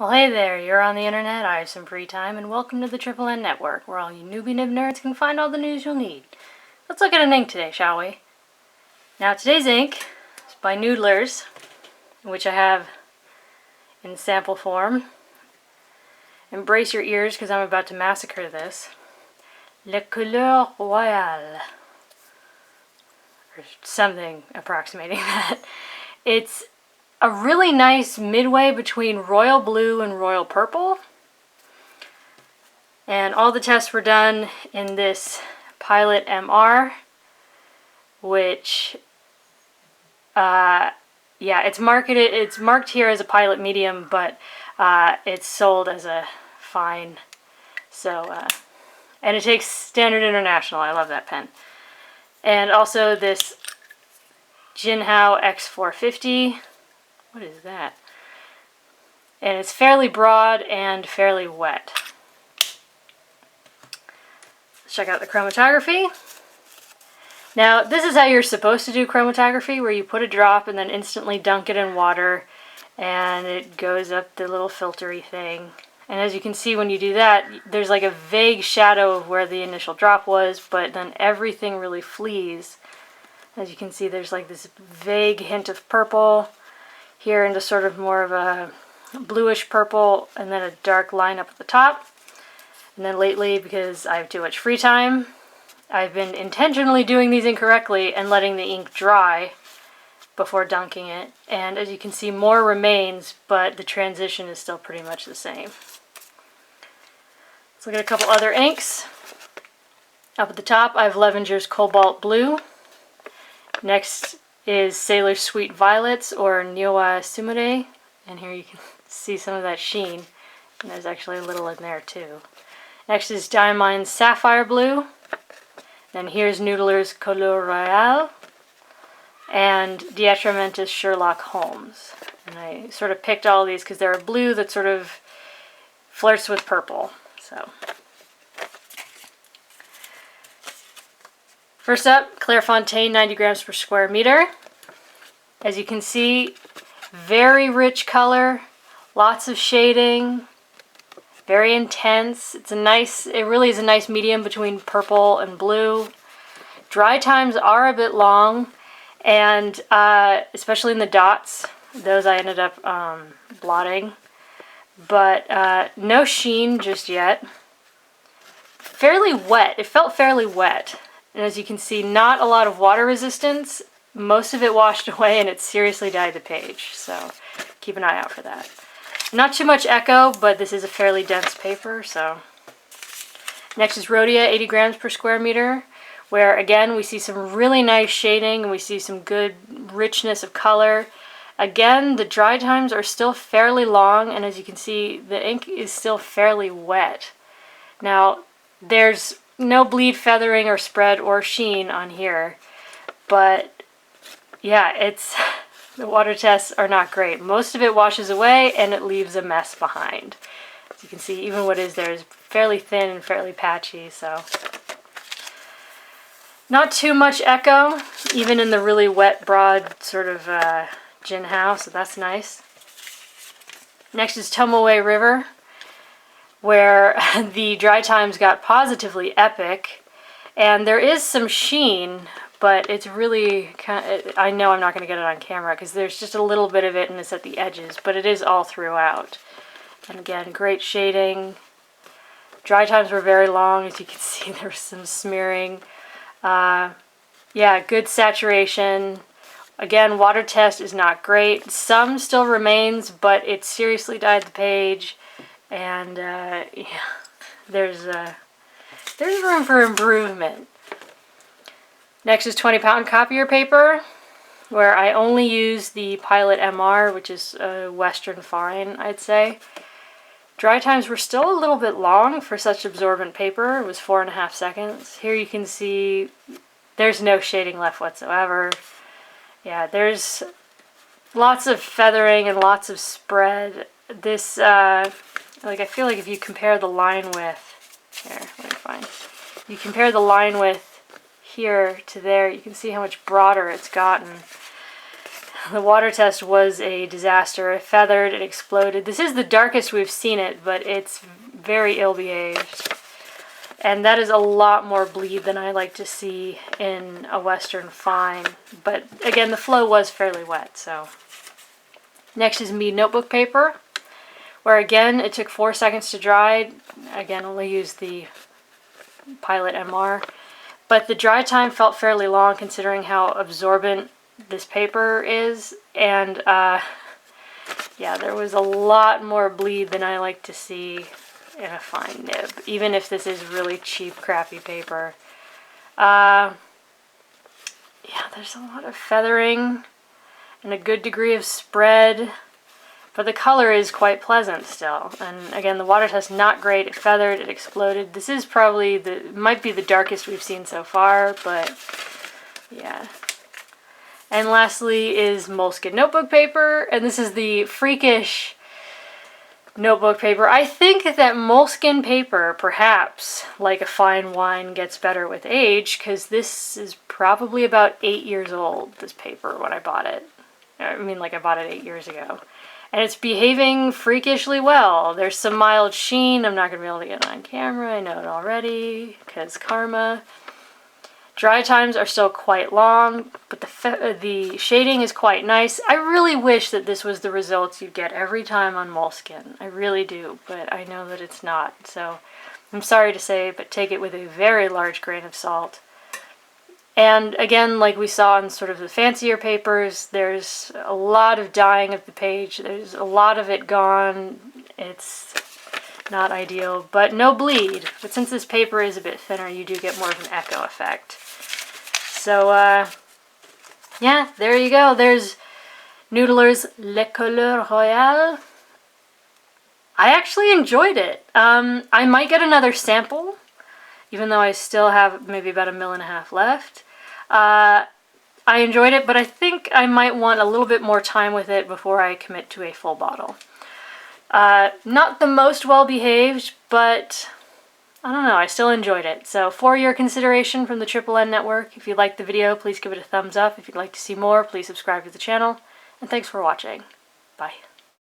Well, hey there, you're on the internet, I have some free time, and welcome to the Triple N Network, where all you newbie nib nerds can find all the news you'll need. Let's look at an ink today, shall we? Now, today's ink is by Noodlers, which I have in sample form. Embrace your ears, because I'm about to massacre this. Le Couleur Royale. Or something approximating that. It's a really nice midway between royal blue and royal purple. And all the tests were done in this Pilot MR, which, yeah, it's marked here as a Pilot medium, but it's sold as a fine. So, and it takes Standard International. I love that pen. And also this JinHao X450. What is that? And it's fairly broad and fairly wet. Let's check out the chromatography. Now, this is how you're supposed to do chromatography, where you put a drop and then instantly dunk it in water, and it goes up the little filtery thing. And as you can see when you do that, there's like a vague shadow of where the initial drop was, but then everything really flees. As you can see, there's like this vague hint of purple here into sort of more of a bluish purple, and then a dark line up at the top. And then lately, because I have too much free time, I've been intentionally doing these incorrectly and letting the ink dry before dunking it. And as you can see, more remains, but the transition is still pretty much the same. Let's look at a couple other inks. Up at the top, I have Levenger's Cobalt Blue. Next is Sailor's Sweet Violets, or Niowa Sumire. And here you can see some of that sheen. And there's actually a little in there too. Next is Diamine's Sapphire Blue. Then here's Noodler's Couleur Royale. And Diatramentis Sherlock Holmes. And I sort of picked all of these because they're a blue that sort of flirts with purple. So, first up, Clairefontaine 90 grams per square meter. As you can see, very rich color, lots of shading, very intense. It really is a nice medium between purple and blue. Dry times are a bit long, and especially in the dots, those I ended up blotting. But no sheen just yet. Fairly wet. It felt fairly wet. And as you can see, not a lot of water resistance. Most of it washed away, and it seriously dyed the page. So keep an eye out for that. Not too much echo, but this is a fairly dense paper. So next is Rhodia 80 grams per square meter, where again we see some really nice shading and we see some good richness of color. Again, the dry times are still fairly long, and as you can see, the ink is still fairly wet. Now, there's no bleed, feathering, or spread, or sheen on here, but yeah, the water tests are not great. Most of it washes away, and it leaves a mess behind. As you can see, even what is there is fairly thin and fairly patchy, so not too much echo, even in the really wet, broad sort of JinHao, so that's nice. Next is Tomoe River, where the dry times got positively epic, and there is some sheen, but it's really I know I'm not going to get it on camera because there's just a little bit of it and it's at the edges, but it is all throughout. And again, great shading. Dry times were very long, as you can see. There was some smearing. Yeah, good saturation. Again, water test is not great. Some still remains, but it seriously dyed the page, and yeah, there's room for improvement. Next is 20-pound copier paper, where I only use the Pilot MR, which is a Western fine, I'd say. Dry times were still a little bit long for such absorbent paper. It was 4.5 seconds. Here you can see there's no shading left whatsoever. Yeah, there's lots of feathering and lots of spread. This, I feel like if you compare the line width, here, let me find. You compare the line width here to there, you can see how much broader it's gotten. the water test was a disaster. It feathered, it exploded. This is the darkest we've seen it, but it's very ill-behaved. And that is a lot more bleed than I like to see in a Western fine. But again, the flow was fairly wet, so. Next is Mead Notebook Paper, where again, it took 4 seconds to dry. Again, only used the Pilot MR. But the dry time felt fairly long considering how absorbent this paper is. And yeah, there was a lot more bleed than I like to see in a fine nib, even if this is really cheap, crappy paper. Yeah, there's a lot of feathering and a good degree of spread, but the color is quite pleasant still. And again, the water test not great. It feathered, it exploded. This is probably might be the darkest we've seen so far, but yeah. And lastly is Moleskine notebook paper, and this is the freakish notebook paper. I think that Moleskine paper, perhaps, like a fine wine, gets better with age, because this is probably about 8 years old, this paper, when I bought it. I mean, like I bought it 8 years ago. And it's behaving freakishly well. There's some mild sheen. I'm not going to be able to get it on camera. I know it already, because karma. Dry times are still quite long, but the shading is quite nice. I really wish that this was the results you'd get every time on Moleskine. I really do, but I know that it's not. So I'm sorry to say, but take it with a very large grain of salt. And again, like we saw in sort of the fancier papers, there's a lot of dyeing of the page. There's a lot of it gone. It's not ideal, but no bleed. But since this paper is a bit thinner, you do get more of an echo effect. So, yeah, there you go. There's Noodler's Couleur Royale. I actually enjoyed it. I might get another sample, even though I still have maybe about 1.5 ml left. I enjoyed it, but I think I might want a little bit more time with it before I commit to a full bottle. Not the most well-behaved, but I don't know, I still enjoyed it. So for your consideration from the Triple N Network, if you liked the video, please give it a thumbs up. If you'd like to see more, please subscribe to the channel. And thanks for watching. Bye.